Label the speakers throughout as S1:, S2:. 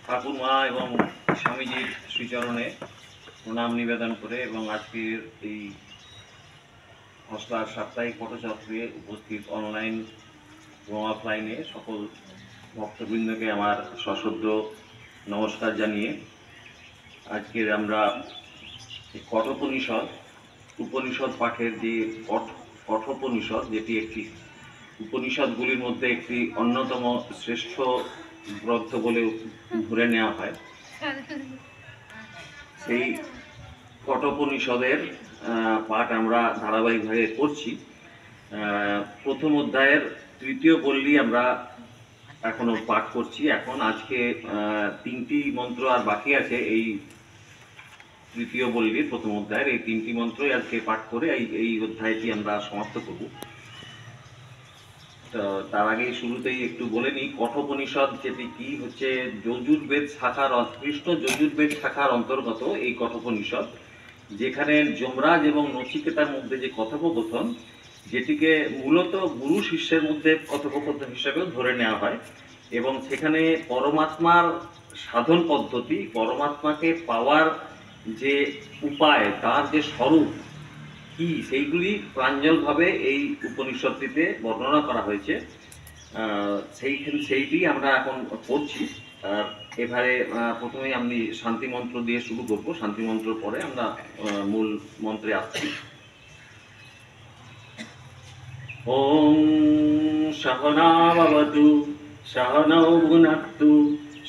S1: ঠাকুরমা এবং স্বামীজির শ্রীচরণে প্রণাম নিবেদন করে এবং আজকের এই হসলার সাপ্তাহিক পটচক্রে উপস্থিত অনলাইন এবং অফলাইনে সকল ভক্তবৃন্দকে আমার সশ্রদ্ধ নমস্কার জানিয়ে আজকের আমরা উপনিষদ পাঠের যে কঠোপনিষদ, যেটি একটি উপনিষদগুলির মধ্যে একটি অন্যতম শ্রেষ্ঠ গ্রন্থ বলে ধরে নেওয়া হয়, সেই কঠোপনিষদের পাঠ আমরা ধারাবাহিকভাবে করছি। প্রথম অধ্যায়ের তৃতীয় পল্লী আমরা এখনো পাঠ করছি। আজকে 3টি মন্ত্র আর বাকি আছে এই তৃতীয় পল্লীর প্রথম অধ্যায়ের। এই 3টি মন্ত্রই আজকে পাঠ করে এই অধ্যায়টি আমরা সমাপ্ত করব। তো তার আগে শুরুতেই একটু বলে নিই, কঠোপনিষদ যেটি কি হচ্ছে যজুর্বেদ শাখার, কৃষ্ণ যজুর্বেদ শাখার অন্তর্গত এই কঠোপনিষদ, যেখানে যমরাজ এবং নচিকেতার মধ্যে যে কথোপকথন, যেটিকে মূলত গুরু শিষ্যের মধ্যে কথোপকথন হিসেবেও ধরে নেওয়া হয়, এবং সেখানে পরমাত্মার সাধন পদ্ধতি, পরমাত্মাকে পাওয়ার যে উপায়, তার যে স্বরূপ কি, সেইগুলি প্রাঞ্জলভাবে এই উপনিষদটিতে বর্ণনা করা হয়েছে। সেইটি আমরা এখন পড়ছি। এবারে প্রথমেই আমি শান্তি মন্ত্র দিয়ে শুরু করব। শান্তি মন্ত্র পরে আমরা মূল মন্ত্রে আসছি। ওম সহনা ভবতু সহনৌ ভুনক্তু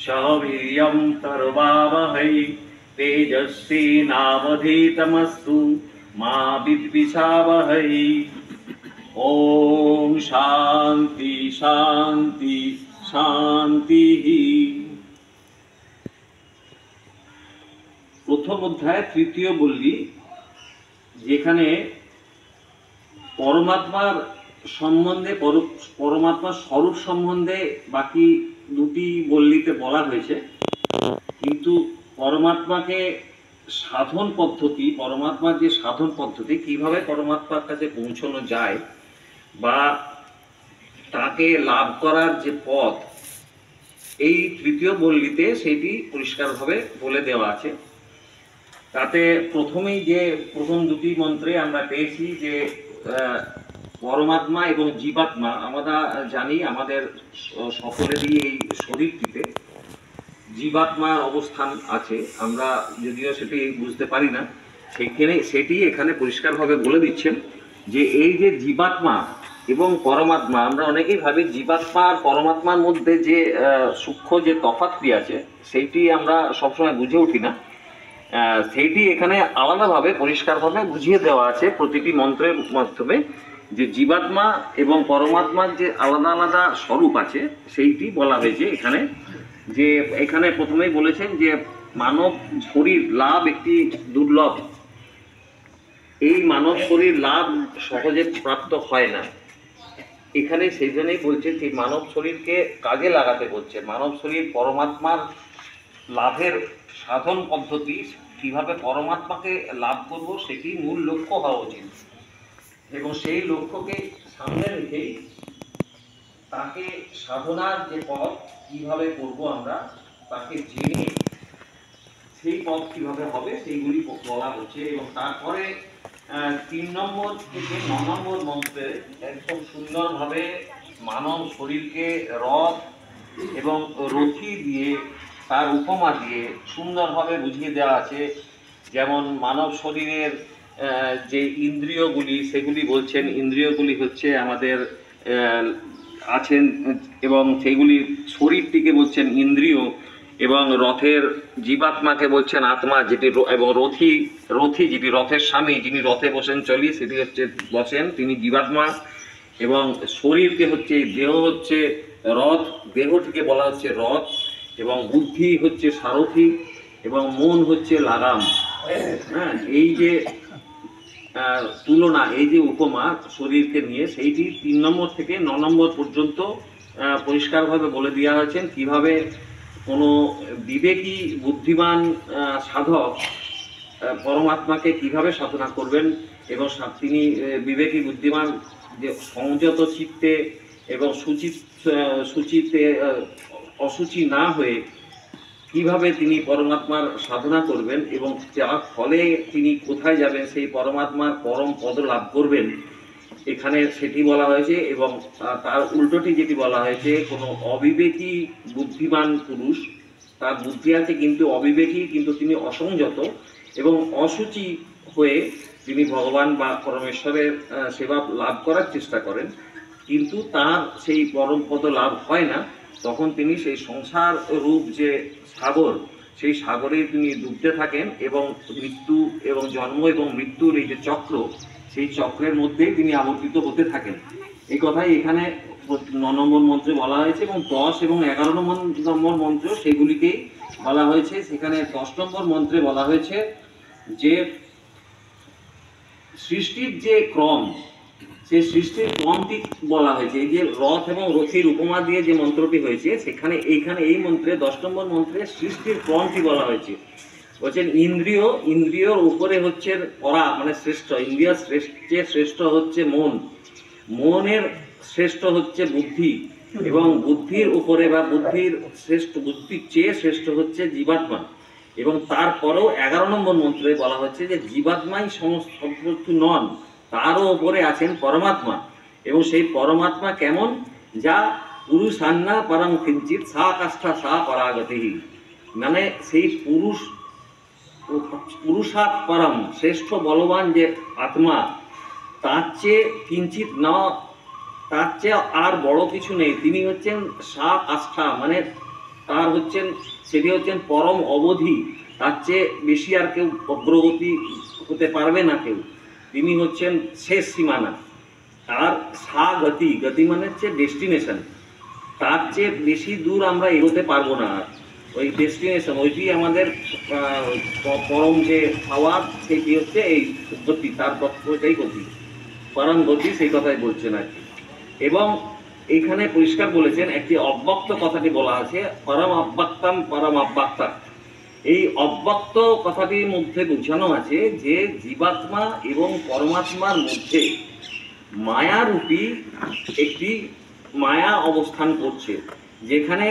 S1: সহ বীর্যং কর্বাবহৈ তেজস্বী নাবধীতমস্তু মা বিদ্বিষাবহৈ। ওম শান্তি শান্তি শান্তি। প্রথম অধ্যায় তৃতীয় বল্লী, যেখানে পরমাত্মার সম্বন্ধে, পরমাত্মার স্বরূপ সম্বন্ধে বাকি দুটি বল্লীতে বলা হয়েছে, কিন্তু পরমাত্মাকে সাধন পদ্ধতি, পরমাত্মার যে সাধন পদ্ধতি, কিভাবে পরমাত্মার কাছে পৌঁছানো যায় বা তাকে লাভ করার যে পথ, এই তৃতীয় বল্লীতে সেটি পরিষ্কারভাবে বলে দেওয়া আছে। তাতে প্রথমেই যে প্রথম দুটি মন্ত্রে আমরা পেয়েছি যে পরমাত্মা এবং জীবাত্মা, আমরা জানি আমাদের সকলেরই এই শরীরটিতে জীবাত্মার অবস্থান আছে, আমরা যদিও সেটি বুঝতে পারি না। সেটি এখানে পরিষ্কারভাবে বলে দিচ্ছেন যে এই যে জীবাত্মা এবং পরমাত্মা, আমরা অনেকেই ভাবি জীবাত্মা আর পরমাত্মার মধ্যে যে সূক্ষ্ম যে তফাৎটি আছে, সেইটি আমরা সবসময় বুঝে উঠি না। সেইটি এখানে আলাদাভাবে পরিষ্কারভাবে বুঝিয়ে দেওয়া আছে প্রতিটি মন্ত্রের মাধ্যমে, যে জীবাত্মা এবং পরমাত্মার যে আলাদা আলাদা স্বরূপ আছে সেইটি বলা হয়েছে এখানে। যে এখানে প্রথমেই বলেছেন যে মানব শরীর লাভ একটি দুর্লভ, এই মানব শরীর লাভ সহজে প্রাপ্ত হয় না। এখানে সেই জন্যই বলছেন যে মানব শরীরকে কাজে লাগাতে বলছে। মানব শরীর পরমাত্মার লাভের সাধন পদ্ধতি, কিভাবে পরমাত্মাকে লাভ করব, সেটি মূল লক্ষ্য হওয়া উচিত, এবং সেই লক্ষ্যকে সামনে রেখেই তাকে সাধনার যে পথ কিভাবে করব আমরা, তাকে জেনে সেই পথ কিভাবে হবে সেইগুলি বলা হচ্ছে। এবং তারপরে 3 নম্বর থেকে 9 নম্বর মন্ত্রে একদম সুন্দরভাবে মানব শরীরকে রথ এবং রথী দিয়ে, তার উপমা দিয়ে সুন্দরভাবে বুঝিয়ে দেওয়া আছে। যেমন মানব শরীরের যে ইন্দ্রিয়গুলি, সেগুলি বলছেন ইন্দ্রিয়গুলি হচ্ছে আমাদের আছেন, এবং সেইগুলি শরীরটিকে বলছেন ইন্দ্রিয়, এবং রথের জীবাত্মাকে বলছেন আত্মা, যেটি, এবং রথী যেটি রথের স্বামী, যিনি রথে বসেন তিনি জীবাত্মা, এবং শরীরকে হচ্ছে, দেহ হচ্ছে রথ, দেহটিকে বলা হচ্ছে রথ, এবং বুদ্ধি হচ্ছে সারথি, এবং মন হচ্ছে লাগাম। হ্যাঁ, এই যে তুলনা, এই যে উপমা শরীরকে নিয়ে, সেইটি 3 নম্বর থেকে 9 নম্বর পর্যন্ত পরিষ্কারভাবে বলে দেওয়া হয়েছেন কিভাবে কোনো বিবেকী বুদ্ধিমান সাধক পরমাত্মাকে কিভাবে সাধনা করবেন, এবং তিনি বিবেকী বুদ্ধিমান যে সংযত চিত্তে এবং শুচিতে অশুচি না হয়ে কিভাবে তিনি পরমাত্মার সাধনা করবেন এবং যার ফলে তিনি কোথায় যাবেন, সেই পরমাত্মার পরম পদ লাভ করবেন, এখানে সেটি বলা হয়েছে। এবং তার উল্টোটি যেটি বলা হয়েছে, কোনো অবিবেকী বুদ্ধিমান পুরুষ, তার বুদ্ধি আছে কিন্তু অবিবেকী, কিন্তু তিনি অসংযত এবং অসুচি হয়ে তিনি ভগবান বা পরমেশ্বরের সেবা লাভ করার চেষ্টা করেন, কিন্তু তার সেই পরম পদ লাভ হয় না। তখন তিনি সেই সংসার রূপ যে সাগর, সেই সাগরে তিনি ডুবতে থাকেন এবং মৃত্যু এবং জন্ম এবং মৃত্যুর এই যে চক্র, সেই চক্রের মধ্যেই তিনি আবর্তিত হতে থাকেন। এই কথাই এখানে 9 নম্বর মন্ত্রে বলা হয়েছে এবং 10 এবং 11 নম্বর মন্ত্র সেগুলিকেই বলা হয়েছে। সেখানে 10 নম্বর মন্ত্রে বলা হয়েছে যে সৃষ্টির যে ক্রম, সেই সৃষ্টির ক্রমটি বলা হয়েছে। এই যে রথ এবং রথীর উপমা দিয়ে যে মন্ত্রটি হয়েছে, সেখানে এই মন্ত্রে 10 নম্বর মন্ত্রে সৃষ্টির ক্রমটি বলা হয়েছে। বলছেন ইন্দ্রিয়র উপরে হচ্ছে পরা, মানে শ্রেষ্ঠ ইন্দ্রিয়, শ্রেষ্ঠ হচ্ছে মন, মনের শ্রেষ্ঠ হচ্ছে বুদ্ধি, এবং বুদ্ধির উপরে বা বুদ্ধির চেয়ে শ্রেষ্ঠ হচ্ছে জীবাত্মা। এবং তারপরেও 11 নম্বর মন্ত্রে বলা হচ্ছে যে জীবাত্মাই সমস্ত কিছু নন, তারও উপরে আছেন পরমাত্মা। এবং সেই পরমাত্মা কেমন, যা পুরুষান্না পরম কিঞ্চিত সা কাষ্ঠা সা পরাগতি, মানে সেই পুরুষাৎ পরম, শ্রেষ্ঠ বলবান যে আত্মা, তার চেয়ে কিঞ্চিত না, তার চেয়ে আর বড় কিছু নেই। তিনি হচ্ছেন সা কাষ্ঠা, মানে তার সেটি হচ্ছেন পরম অবধি, তার চেয়ে বেশি আর কেউ অগ্রগতি হতে পারবে না কেউ। তিনি হচ্ছেন শেষ সীমানা। আর সা গতি, গতি মানে হচ্ছে ডেস্টিনেশন, তার চেয়ে বেশি দূর আমরা এগোতে পারবো না। ওই ডেস্টিনেশন, ওইটি আমাদের পরম যে পাওয়ার, সেটি হচ্ছে এই গতি, তার ওইটাই গতি, পরম গতি, সেই কথাই বলছেন আর কি। এবং এইখানে পরিষ্কার বলেছেন, একটি অব্যক্ত কথাটি বলা আছে, পরম অব্যক্তম পরম অব্যক্তা। এই অব্যক্ত কথাটির মধ্যে বোঝানো আছে যে জীবাত্মা এবং পরমাত্মার মধ্যে মায়ারূপী একটি মায়া অবস্থান করছে, যেখানে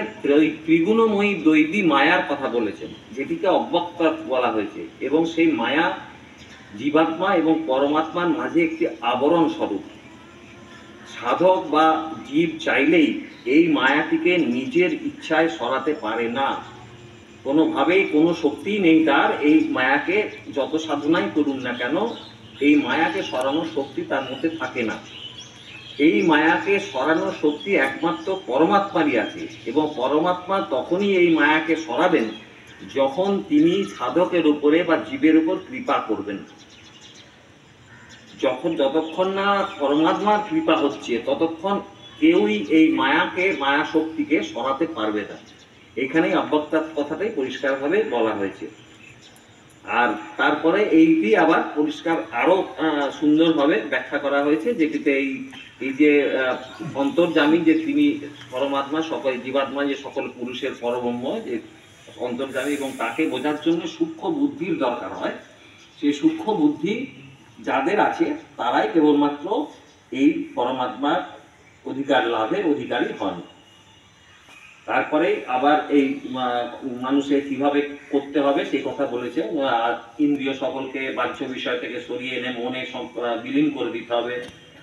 S1: ত্রিগুণময়ী দৈবী মায়ার কথা বলেছেন, যেটিকে অব্যক্ত বলা হয়েছে। এবং সেই মায়া জীবাত্মা এবং পরমাত্মার মাঝে একটি আবরণ স্বরূপ। সাধক বা জীব চাইলেই এই মায়াটিকে নিজের ইচ্ছায় সরাতে পারে না, কোনোভাবেই কোনো শক্তি নেই তার। এই মায়াকে যত সাধনাই করুন না কেন, এই মায়াকে সরানোর শক্তি তার মধ্যে থাকে না। এই মায়াকে সরানোর শক্তি একমাত্র পরমাত্মারই আছে, এবং পরমাত্মা তখনই এই মায়াকে সরাবেন যখন তিনি সাধকের উপরে বা জীবের উপর কৃপা করবেন। যতক্ষণ না পরমাত্মার কৃপা হচ্ছে, ততক্ষণ কেউই এই মায়া শক্তিকে সরাতে পারবে না। এখানেই অব্যক্তার কথাটাই পরিষ্কারভাবে বলা হয়েছে। আর তারপরে এইটি আবার পরিষ্কার আরো সুন্দরভাবে ব্যাখ্যা করা হয়েছে, যেটিতে এই যে অন্তর্যামী, যে তিনি পরমাত্মা, সকল জীবাত্মা যে সকল পুরুষের পরব্রহ্ম, যে অন্তর্যামী, এবং তাকে বোঝার জন্য সূক্ষ্ম বুদ্ধির দরকার হয়। সেই সূক্ষ্ম বুদ্ধি যাদের আছে তারাই কেবলমাত্র এই পরমাত্মার অধিকার লাভের অধিকারী হন। তারপরে আবার এই মানুষের কিভাবে করতে হবে সেই কথা বলেছে। ইন্দ্রিয় সকলকে বাহ্য বিষয় থেকে সরিয়ে এনে মনে বিলীন করে দিতে হবে,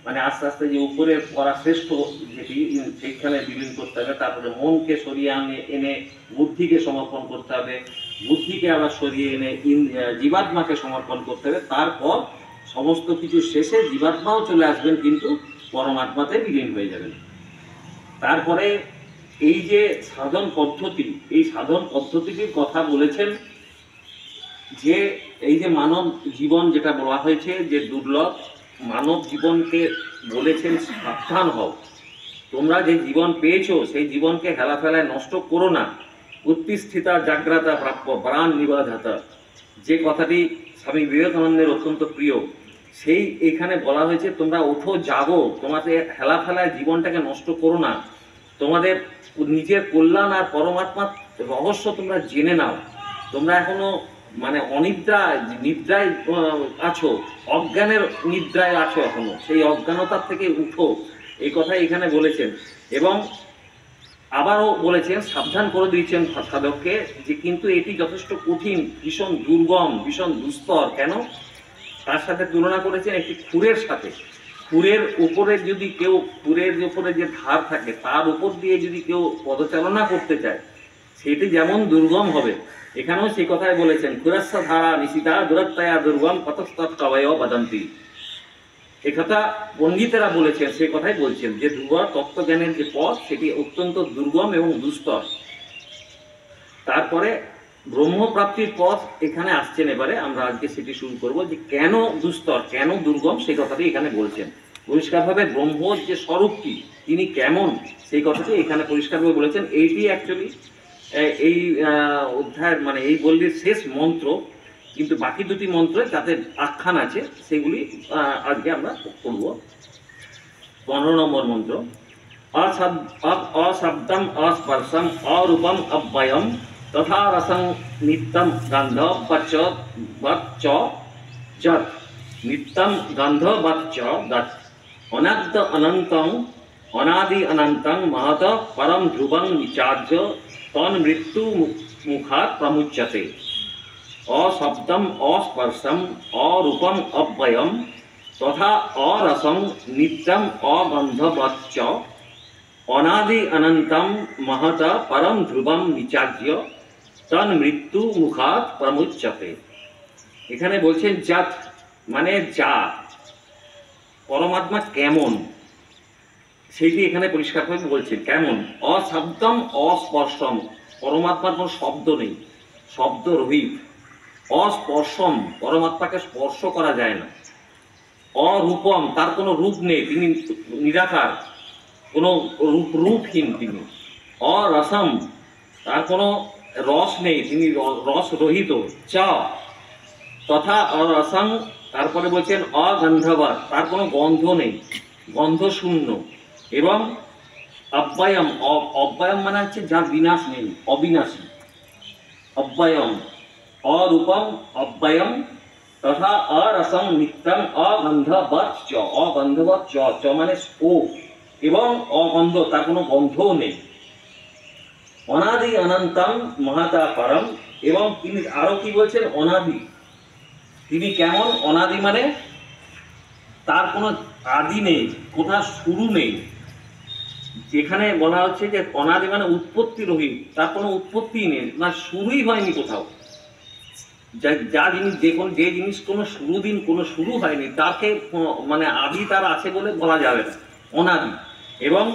S1: মানে আস্তে আস্তে যে উপরে করা শ্রেষ্ঠ যেটি, সেইখানে বিলীন করতে হবে। তারপরে মনকে সরিয়ে এনে বুদ্ধিকে সমর্পণ করতে হবে, বুদ্ধিকে আবার সরিয়ে এনে জীবাত্মাকে সমর্পণ করতে হবে। তারপর সমস্ত কিছু শেষে জীবাত্মাও চলে আসবেন, কিন্তু পরমাত্মাতে বিলীন হয়ে যাবেন। তারপরে এই যে সাধন পদ্ধতি, এই সাধন পদ্ধতিটির কথা বলেছেন যে এই যে মানব জীবন যেটা বলা হয়েছে যে দুর্লভ, মানব জীবনকে বলেছেন সাবধান হও, তোমরা যে জীবন পেয়েছো সেই জীবনকে হেলাফেলায় নষ্ট করো না। উৎতিষ্ঠিতা জাগ্রতা প্রাপ্য প্রাণ নিবাধাতা, যে কথাটি স্বামী বিবেকানন্দের অত্যন্ত প্রিয়, সেই এখানে বলা হয়েছে তোমরা ওঠো, জাগো, তোমাদের হেলাফেলায় জীবনটাকে নষ্ট করো না, তোমাদের নিজের কল্যাণ আর পরমাত্মার রহস্য তোমরা জেনে নাও। তোমরা এখনো মানে নিদ্রায় আছো, অজ্ঞানের নিদ্রায় আছো এখনো, সেই অজ্ঞানতার থেকে উঠো, এই কথা এখানে বলেছেন। এবং আবারও বলেছেন, সাবধান করে দিয়েছেন সাধককে যে কিন্তু এটি যথেষ্ট কঠিন, ভীষণ দুর্গম, ভীষণ দুস্তর। কেন? তার সাথে তুলনা করেছেন একটি খুরের সাথে। খুরের উপরে যদি কেউ, খুরের উপরে যে ধার থাকে তার উপর দিয়ে যদি কেউ পদচালনা করতে চায়, সেটি যেমন দুর্গম হবে, এখানেও সেই কথাই বলেছেন, খুরাস্য ধারা নিশিতা দূরত্বয়া দুর্গম কতস্তৎ কবয় বদন্তি। একথা পণ্ডিতেরা বলেছেন, সেই কথাই বলছেন যে ধ্রুব তত্ত্বজ্ঞানের যে পথ সেটি অত্যন্ত দুর্গম এবং দুস্তর। তারপরে ব্রহ্মপ্রাপ্তির পথ এখানে আসছেন। এবারে আমরা আজকে সেটি শুরু করব যে কেন দুস্তর, কেন দুর্গম, সেই কথাটি এখানে বলছেন পরিষ্কারভাবে। ব্রহ্মর যে স্বরূপটি, তিনি কেমন, সেই কথাটি এখানে পরিষ্কারভাবে বলেছেন। এইটি অ্যাকচুয়ালি এই অধ্যায়ের মানে এই বললির শেষ মন্ত্র, কিন্তু বাকি দুটি মন্ত্রে যাতে আখ্যান আছে সেগুলি আজকে আমরা করব। 15 নম্বর মন্ত্র, অশব্দম অস্পর্শম অরূপম অব্যয়ম তথা রসং নিত্যম গন্ধ বচ্চ যৎ নিত্যম গন্ধ বচ্চ দৎ অনাদ্য অনন্তং অনাদি অনন্তং মহত পরম ধ্রুবং নিচার্য তন মৃত্যু মুখাৎ প্রমুচ্যতে। অশব্দম অস্পর্শম অরূপম অব্যয়ম তথা অরসং নিত্যম অগন্ধবচ্চ অনাদি অনন্তম মহত পরম ধ্রুবম নিচার্য তন মৃত্যু মুখাৎ প্রমুচ্যতে। এখানে বলছেন জাত মানে যা, পরমাত্মা কেমন সেইটি এখানে পরিষ্কারভাবে বলছেন। কেমন? অশব্দম অস্পর্শম, পরমাত্মার কোনো শব্দ নেই, শব্দ রহিত। অস্পর্শম, পরমাত্মাকে স্পর্শ করা যায় না। অরূপম, তার কোনো রূপ নেই, তিনি নিরাকার, কোনো রূপহীন তিনি। অরসম, তার কোনো রস নেই, তিনি রস রহিত। চ তথা অরসং, তারপরে বলছেন অগন্ধবৎ, তার কোনো গন্ধ নেই, গন্ধ শূন্য। এবং অব্যয়ম, অব্যয়ম মানে হচ্ছে যার বিনাশ নেই, অবিনাশী। অব্যয়ম অরূপম অব্যয়ম তথা অরসং নিত্যম অগন্ধবৎ চ, অগন্ধবৎ চ, চ মানে ও, এবং অগন্ধ, তার কোনো গন্ধও নেই। অনাদি অনন্তম মহাতা পরম, এবং তিনি আরো কি বলছেন? অনাদি, তিনি কেমন? অনাদি মানে তার কোনো আদি নেই, কোথাও শুরু নেই। যেখানে বলা হচ্ছে যে অনাদি মানে উৎপত্তি রহিত, তার কোনো উৎপত্তি নেই, না শুরুই হয়নি কোথাও। যা জিনিস, যে জিনিস কোনো শুরু হয়নি, তাকে মানে আদি তার আছে বলে বলা যাবে না, অনাদি। এবং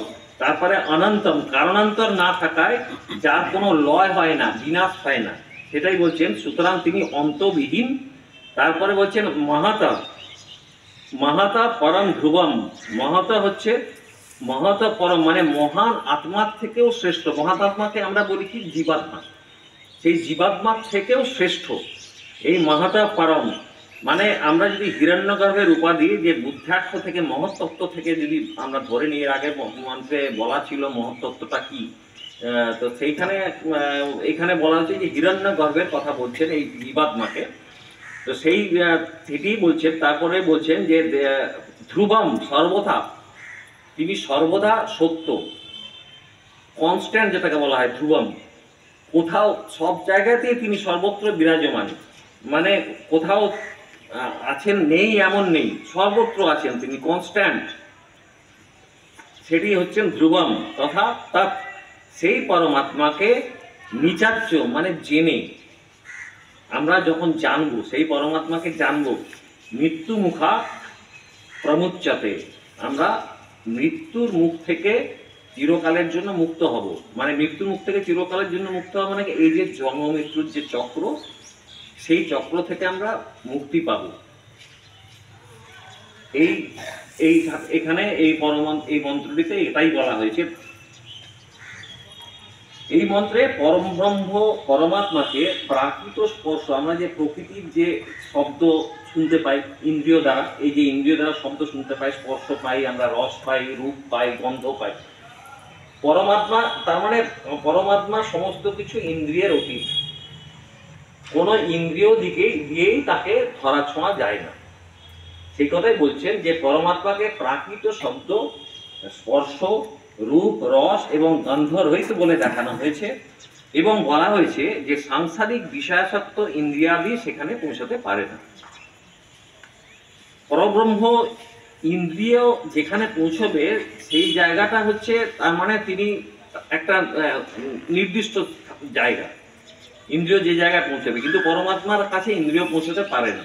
S1: তারপরে অনন্তম, কারণান্তর না থাকায় যার কোনো লয় হয় না, বিনাশ হয় না, সেটাই বলছেন। সুতরাং তিনি অন্তবিহীন। তারপরে বলছেন মহাতা, মহাতা পরম ধ্রুবম, মহাতা হচ্ছে মহাতা পরম মানে মহান আত্মার থেকেও শ্রেষ্ঠ। মহাত্মাকে আমরা বলি কি? জীবাত্মা। সেই জীবাত্মার থেকেও শ্রেষ্ঠ এই মহাতা পরম। মানে আমরা যদি হিরণ্যগর্ভের উপাধি, যে বুদ্ধাক্ষ থেকে মহত্তত্ত্ব থেকে যদি আমরা ধরে নিয়ে, আগে মন্ত্রে বলা ছিল মহত্তত্ত্বটা কি, তো সেইখানে এখানে বলা হচ্ছে যে হিরণ্যগর্ভের কথা বলছেন এই জীবাত্মাকে, তো সেটি বলছেন। তারপরে বলছেন যে ধ্রুবম, সর্বদা, তিনি সর্বদা সত্য, কনস্ট্যান্ট যেটাকে বলা হয় ধ্রুবম। কোথাও, সব জায়গাতেই তিনি সর্বত্র বিরাজমান, মানে কোথাও আছেন নেই এমন নেই, সর্বত্র আছেন তিনি, কনস্ট্যান্ট, সেটি হচ্ছেন ধ্রুবম। তথা তার সেই পরমাত্মাকে নিচার্য মানে জেনে, আমরা যখন জানবো, সেই পরমাত্মাকে জানবো, মৃত্যু মুখা প্রমুচ্যতে, আমরা মৃত্যুর মুখ থেকে চিরকালের জন্য মুক্ত হব। মানে মৃত্যুর মুখ থেকে চিরকালের জন্য মুক্ত হব মানে এই যে জন্ম মৃত্যুর যে চক্র, সেই চক্র থেকে আমরা মুক্তি পাব। এখানে এই মন্ত্রটিতে এটাই বলা হয়েছে। এই মন্ত্রে পরম ব্রহ্ম পরমাত্মাকে প্রাকৃত স্পর্শ, আমরা যে প্রকৃতির যে শব্দ শুনতে পাই ইন্দ্রিয় দ্বারা, এই যে ইন্দ্রিয় দ্বারা শব্দ শুনতে পাই, স্পর্শ পাই, আমরা রস পাই, রূপ পাই, গন্ধ পাই, পরমাত্মা তার মানে পরমাত্মা সমস্ত কিছু ইন্দ্রিয়ের অতীত, কোনো ইন্দ্রিয় দিয়েই তাকে ধরা ছোঁয়া যায় না। সেই কথাই বলছেন যে পরমাত্মাকে প্রাকৃত শব্দ, স্পর্শ রূপ, রস এবং গন্ধ রহিত বলে দেখানো হয়েছে এবং বলা হয়েছে যে সাংসারিক বিষয়াসক্ত ইন্দ্রিয়াদি সেখানে পৌঁছাতে পারে না। পরব্রহ্ম ইন্দ্রিয় যেখানে পৌঁছবে সেই জায়গাটা হচ্ছে, তার মানে তিনি একটা নির্দিষ্ট জায়গা, ইন্দ্রিয় যে জায়গায় পৌঁছবে, কিন্তু পরমাত্মার কাছে ইন্দ্রিয় পৌঁছতে পারে না।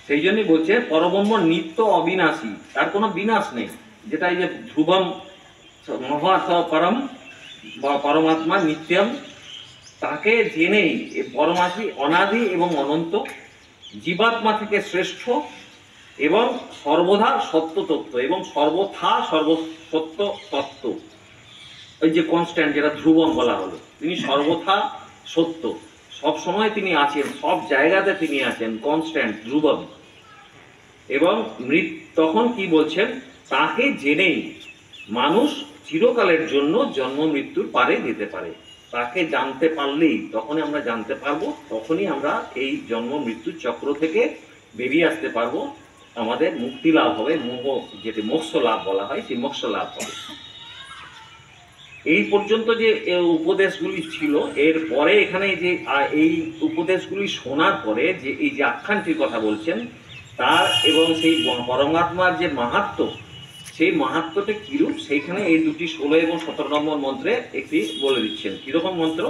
S1: সেই জন্যই বলছে পরব্রহ্ম নিত্য অবিনাশী, তার কোনো বিনাশ নেই। যেটা এই যে ধ্রুবম মহার্থ পরম বা পরমাত্মা নিত্যম, তাকে জেনেই পরমাত্মা অনাদি এবং অনন্ত, জীবাত্মা থেকে শ্রেষ্ঠ এবং সর্বদা সত্য তত্ত্ব এবং সর্বথা সর্বসত্য তত্ত্ব, ওই যে কনস্ট্যান্ট যেটা ধ্রুবম বলা হলো, তিনি সর্বথা সত্য, সব সময় তিনি আছেন, সব জায়গাতে তিনি আছেন, কনস্ট্যান্ট ধ্রুবম। এবং তখন কি বলছেন, তাকে জেনেই মানুষ চিরকালের জন্য জন্ম মৃত্যুর পারে যেতে পারে। তাকে জানতে পারলেই তখনই আমরা জানতে পারবো, তখনই আমরা এই জন্ম মৃত্যুর চক্র থেকে বেরিয়ে আসতে পারবো, আমাদের মুক্তি লাভ হবে, মোহ যেটি মোক্ষ লাভ বলা হয় সেই মোক্ষ লাভ হবে। এই পর্যন্ত যে উপদেশগুলি ছিল, এর পরে এখানে যে এই উপদেশগুলি শোনার পরে যে এই যে আখ্যানটির কথা বলছেন তার এবং সেই পরমাত্মার যে মাহাত্ম্য, সেই মাহাত্ম্যটা কিরূপ সেইখানে এই দুটি 16 এবং 17 নম্বর মন্ত্রে একটি বলে দিচ্ছেন। কিরকম মন্ত্র?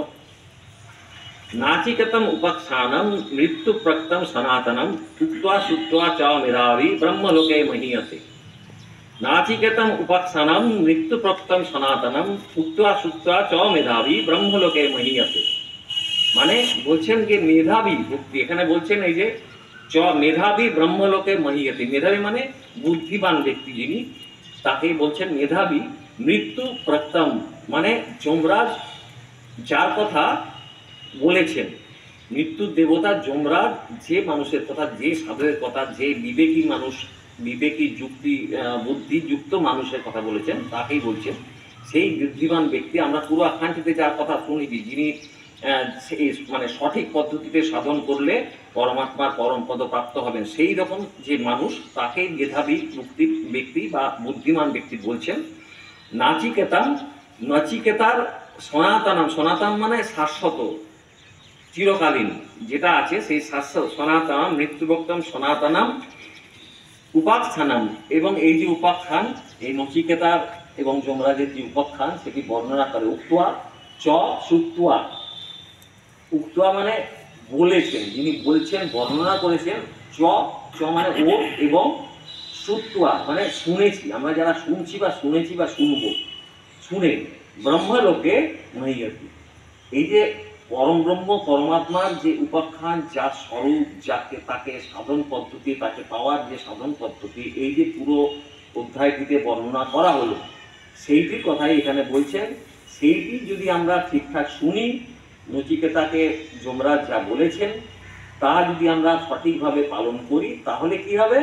S1: নাচিকেতম উপাখ্যানম মৃত্যু প্রক্তম সনাতনম উক্ত্বা শ্রুত্বা চ মেধাবী ব্রহ্মলোকে মহীয়তে। নাচিকেতম উপাখ্যানম মৃত্যু প্রক্তম সনাতনম উক্ত্বা শ্রুত্বা চ মেধাবী ব্রহ্মলোকে মহীয়তে। মানে বলছেন যে মেধাবী ভক্তি, এখানে বলছেন এই যে চ মেধাবী ব্রহ্মলোকে মহীয়তে, মেধাবী মানে বুদ্ধিমান ব্যক্তি যিনি, তাকে বলছেন মেধাবী। মৃত্যু প্রক্তম মানে যমরাজ যার কথা বলেছেন, মৃত্যুর দেবতা যমরাজ যে মানুষের কথা, যে সাধুয়ের কথা, যে বিবেকী মানুষ, বিবেকী যুক্তি বুদ্ধিযুক্ত মানুষের কথা বলেছেন, তাকেই বলছেন। সেই বুদ্ধিমান ব্যক্তি, আমরা পুরো আখ্যানটিতে যার কথা শুনেছি, যিনি মানে সঠিক পদ্ধতিতে সাধন করলে পরমাত্মার পরম পদ প্রাপ্ত হবেন, সেই রকম যে মানুষ, তাকে মেধাবী মুক্তি ব্যক্তি বা বুদ্ধিমান ব্যক্তি বলছেন। নাচিকেতাম, নচিকেতার সনাতনম, সনাতন মানে শাশ্বত, চিরকালীন যেটা আছে সেই শাশ্বত, সনাতনম মৃত্যুবক্তম সনাতনম উপাখ্যানম, এবং এই যে উপাখ্যান, এই নচিকেতার এবং যমরাজের যে উপাখ্যান সেটি বর্ণনা করে। উক্তোয়া চ শ্রুত্বা, উক্তোয়া মানে বলেছেন, যিনি বলছেন, বর্ণনা করেছেন। চ চ মানে ও, এবং শ্রুত্বা মানে শুনেছি, আমরা যারা শুনছি বা শুনেছি বা শুনবো, শুনে ব্রহ্মলোকে মহীয়তি, এই যে পরম ব্রহ্ম পরমাত্মার যে উপাখ্যান, যার স্বরূপ, যাকে তাকে সাধন পদ্ধতি, তাকে পাওয়ার যে সাধন পদ্ধতি, এই যে পুরো অধ্যায়টিতে বর্ণনা করা হলো, সেইটির কথাই এখানে বলছেন। সেইটি যদি আমরা ঠিকঠাক শুনি, নচিকেতাকে যমরাজ যা বলেছেন তা যদি আমরা সঠিকভাবে পালন করি, তাহলে কি হবে?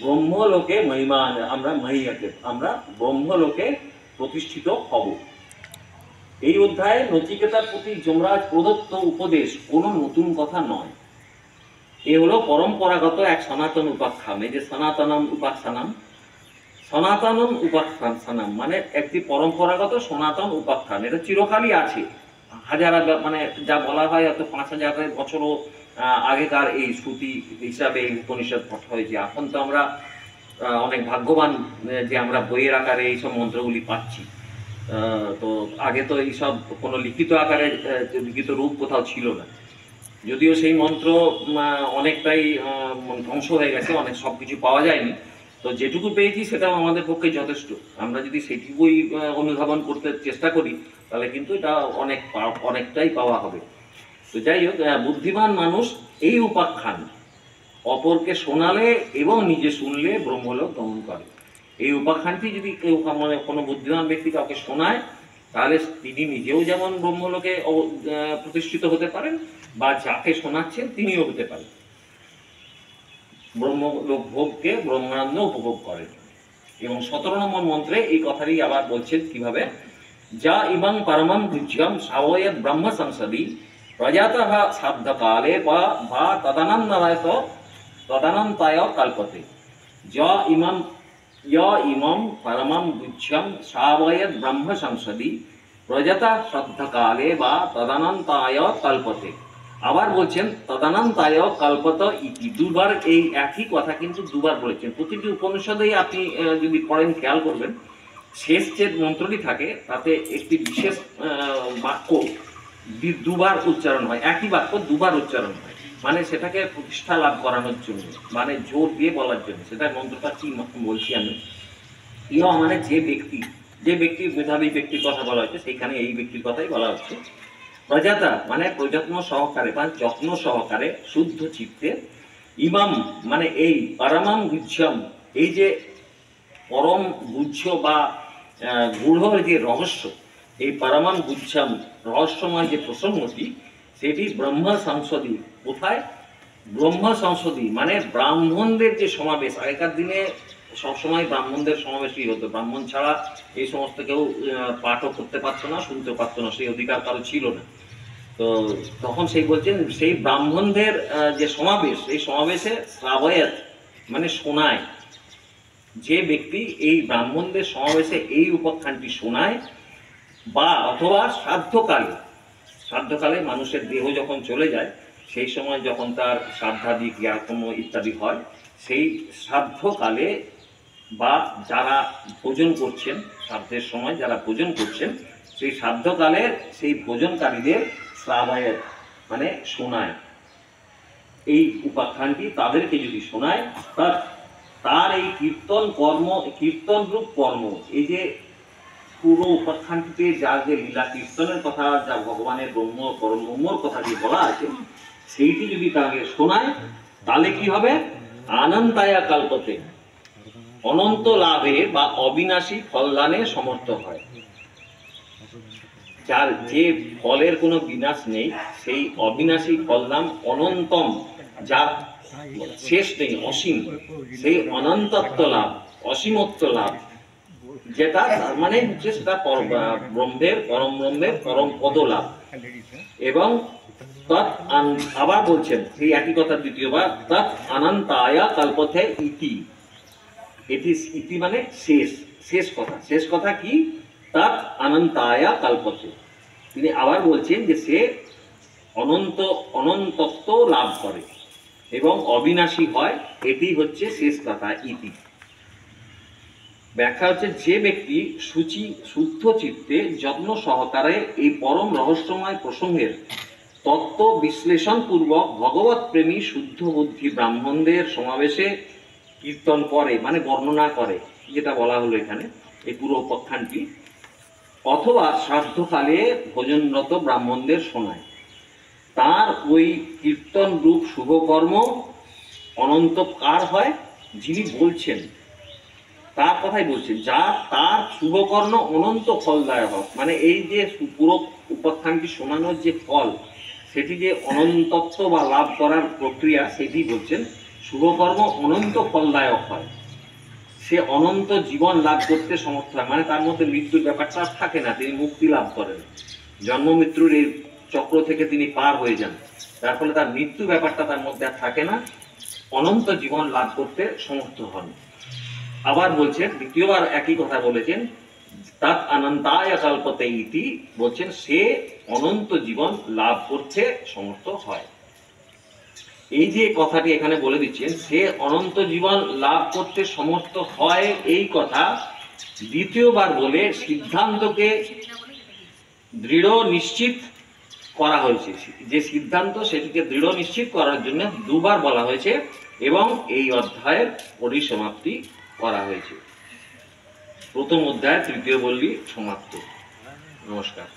S1: ব্রহ্মলোকে মহিমা, আমরা মহীয়তে, আমরা ব্রহ্মলোকে প্রতিষ্ঠিত হব। এই অধ্যায়ে নচিকেতার প্রতি যমরাজ প্রদত্ত উপদেশ কোনো নতুন কথা নয়, এ হলো পরম্পরাগত এক সনাতন উপাখ্যান। এই যে সনাতনম উপাখ্যানম, সনাতনম উপাখ্যানম মানে একটি পরম্পরাগত সনাতন উপাখ্যান, এটা চিরকালই আছে। হাজার মানে যা বলা হয় হয়তো 5000 বছরও আগেকার এই শ্রুতি হিসাবে এই উপনিষদ পাঠা হয়েছে। এখন তো আমরা অনেক ভাগ্যবান যে আমরা বইয়ের আকারে এইসব মন্ত্রগুলি পাচ্ছি। তো আগে তো এইসব কোনো লিখিত আকারে, লিখিত রূপ কোথাও ছিল না, যদিও সেই মন্ত্র অনেকটাই ধ্বংস হয়ে গেছে, অনেক সব কিছু পাওয়া যায়নি। তো যেটুকু পেয়েছি সেটাও আমাদের পক্ষে যথেষ্ট। আমরা যদি সেটুকুই অনুধাবন করতে চেষ্টা করি তাহলে কিন্তু এটা অনেকটাই পাওয়া হবে। তো যাই হোক, বুদ্ধিমান মানুষ এই উপাখ্যান অপরকে শোনালে এবং নিজে শুনলে ব্রহ্মলোক গমন করে। এই উপাখ্যানটি যদি কেউ মানে কোনো বুদ্ধিমান ব্যক্তি কাউকে শোনায়, তাহলে তিনি নিজেও যেমন ব্রহ্মলোকে প্রতিষ্ঠিত হতে পারেন, বা যাকে শোনাচ্ছেন তিনিও হতে পারেন, ব্রহ্মলোক ভোগকে ব্রহ্মানন্দ উপভোগ করেন। এবং 17 নম্বর মন্ত্রে এই কথাটি আবার বলছেন কিভাবে, যা ইমাং পরমম গুহ্যম সাবয়ৎ ব্রহ্ম সংসদি প্রজাতঃ সাধ্যকালে বা তদানন্তায় কল্পতে। যা ইমাম य इमं परमं गुच्छं श्रावयत् ब्रह्म संसदि প্রজাতা শ্রদ্ধকালে বা তদানন্তায় কল্পতে। আবার বলছেন তদানন্তায় কল্পত ইতি, দুবার এই একই কথা কিন্তু দুবার বলেছেন। প্রতিটি উপনিষদেই আপনি যদি পড়েন খেয়াল করবেন, শেষ যে মন্ত্রটি থাকে তাতে একটি বিশেষ বাক্য দুবার উচ্চারণ হয়, একই বাক্য দুবার উচ্চারণ হয়, মানে সেটাকে প্রতিষ্ঠা লাভ করানোর জন্য, মানে জোর দিয়ে বলার জন্য। সেটা মন্ত্রটা কি বলছি আমি, ইয়া মানে যে ব্যক্তি, যে ব্যক্তির মেধাবী ব্যক্তির কথা বলা হচ্ছে সেখানে এই ব্যক্তির কথাই বলা হচ্ছে। প্রজাতা মানে প্রযত্ন সহকারে বা যত্ন সহকারে শুদ্ধ চিত্তে, ইমাম মানে এই পরমাম গুহ্যম, এই যে পরম গুহ্য বা গূঢ় যে রহস্য, এই পরমাম গুহ্যম রহস্যময় যে প্রসঙ্গটি, সেটি ব্রহ্ম সংসদী। কোথায়? ব্রহ্ম সংসদী মানে ব্রাহ্মণদের যে সমাবেশ। আগেকার দিনে সবসময় ব্রাহ্মণদের সমাবেশই হতো, ব্রাহ্মণ ছাড়া এই সমস্ত কেউ পাঠও করতে পারতো না, শুনতে পারতো না, সেই অধিকার কারো ছিল না। তো তখন সেই বলছেন সেই ব্রাহ্মণদের যে সমাবেশ, এই সমাবেশে শ্রাবয়াত মানে শোনায়, যে ব্যক্তি এই ব্রাহ্মণদের সমাবেশে এই উপাখ্যানটি শোনায় বা অথবা শ্রাদ্ধকালে, শ্রাদ্ধকালে মানুষের দেহ যখন চলে যায় সেই সময় যখন তার শ্রাদ্ধাদি ক্রিয়াকর্ম ইত্যাদি হয়, সেই শ্রাদ্ধকালে বা যারা ভোজন করছেন, শ্রাদ্ধের সময় যারা ভোজন করছেন, সেই শ্রাদ্ধকালে সেই ভোজনকারীদের শ্রাবায়াত মানে শোনায়। এই উপাখ্যানটি তাদেরকে যদি শোনায়, তার এই কীর্তন কর্ম, কীর্তন রূপ কর্ম, এই যে পুরো উপাখ্যানটিতে যা যে লীলা কীর্তনের কথা, যা ভগবানের ব্রহ্ম পরম ব্রহ্মর কথা যে বলা আছে, সেইটি যদি তাকে শোনায় তাহলে কি হবে? আনন্দায়া কল্পতে, অনন্ত লাভে বা অবিনাশী ফলদানে সমর্থ হয়। যার যে ফলের কোনো বিনাশ নেই, সেই অবিনাশী ফলদান অনন্তম, যার শেষ নেই, অসীম, সেই অনন্তত্ব লাভ, অসীমত্ব লাভ, যেটা মানে হচ্ছে সেটা ব্রহ্মের, পরম ব্রহ্মের পরম পদ লাভ। এবং তৎ আবার বলছেন সেই একই কথা দ্বিতীয়বার, তৎ অনন্তায়া কল্পতে ইতি, এটি ইতি মানে শেষ, শেষ কথা। শেষ কথা কি? তৎ অনন্তায়া কল্পতে, তিনি আবার বলছেন যে সে অনন্ত, অনন্তত্ব লাভ করে এবং অবিনাশী হয়, এটি হচ্ছে শেষ কথা ইতি। ব্যাখ্যা হচ্ছে যে ব্যক্তি শুচি শুদ্ধ চিত্তে যত্ন সহকারে এই পরম রহস্যময় প্রসঙ্গের তত্ত্ব বিশ্লেষণ পূর্বক ভগবত প্রেমী শুদ্ধ বুদ্ধি ব্রাহ্মণদের সমাবেশে কীর্তন করে, মানে বর্ণনা করে, যেটা বলা হলো এখানে এই পুরো উপাখ্যানটি, অথবা শ্রাদ্ধকালে ভোজনরত ব্রাহ্মণদের শোনায়, তার ওই কীর্তন রূপ শুভকর্ম অনন্তকার হয়। যিনি বলছেন তার কথাই বলছেন, যা তার শুভকর্ম অনন্ত ফলদায়ক হয়, মানে এই যে পুরো উপাখ্যানটি শোনানোর যে ফল, সেটি যে অনন্তত্ব বা লাভ করার প্রক্রিয়া, সেটি বলছেন শুভকর্ম অনন্ত ফলদায়ক হয়, সে অনন্ত জীবন লাভ করতে সমর্থ হয়, মানে তার মধ্যে মৃত্যুর ব্যাপারটা থাকে না, তিনি মুক্তি লাভ করেন, জন্ম মৃত্যুর এই চক্র থেকে তিনি পার হয়ে যান, তার ফলে তার মৃত্যু ব্যাপারটা তার মধ্যে আর থাকে না, অনন্ত জীবন লাভ করতে সমর্থ হন। আবার বলছেন, দ্বিতীয়বার একই কথা বলেছেন, তৎ অনন্তায় কল্পতে ইতি, বলছেন সে অনন্ত জীবন লাভ করতে সমর্থ হয়। এই যে কথাটি এখানে বলে দিচ্ছেন, সে অনন্ত জীবন লাভ করতে সমর্থ হয়, এই কথা দ্বিতীয়বার বলে সিদ্ধান্তকে দৃঢ় নিশ্চিত করা হয়েছে। যে সিদ্ধান্ত, সেটিকে দৃঢ় নিশ্চিত করার জন্য দুবার বলা হয়েছে এবং এই অধ্যায়ের পরিসমাপ্তি করা হয়েছে। প্রথম অধ্যায় তৃতীয় বল্লী সমাপ্ত। নমস্কার।